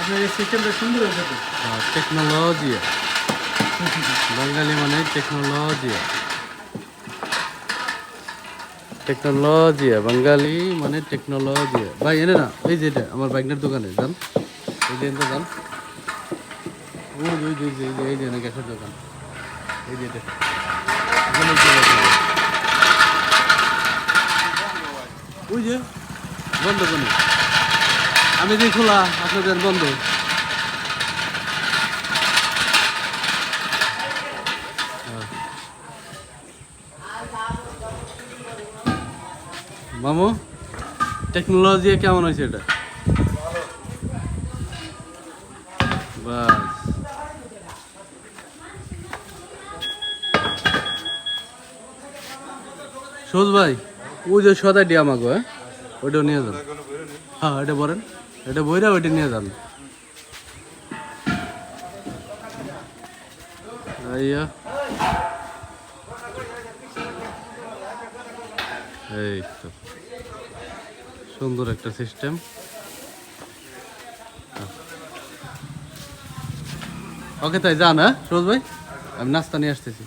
আপনার এই সিস্টেমটা সুন্দর হয়েছে তো। টেকনোলজি বাঙালি মানে টেকনোলজি টেকনোলজি বাঙালি মানে টেকনোলজি ভাই এনে না এই যে এটা আমার বাইকের দোকানে যান এই যে এনতে যান এই যে গ্যাসের দোকান এই যে এটা ওই যে বন্ধ কোনো আমি যে খোলা আপনাদের বন্ধ মামু টেকনোলজি কেমন হয়েছে এটা বাস সোজ ভাই ওই যে সদাই দিয়ে আমাকে হ্যাঁ ওইটাও নিয়ে যান হ্যাঁ এটা বলেন এটা বইরা ওইটা নিয়ে যান আইয়া এই তো সুন্দর একটা সিস্টেম ওকে তাই যান হ্যাঁ সোজ ভাই আমি নাস্তা নিয়ে আসতেছি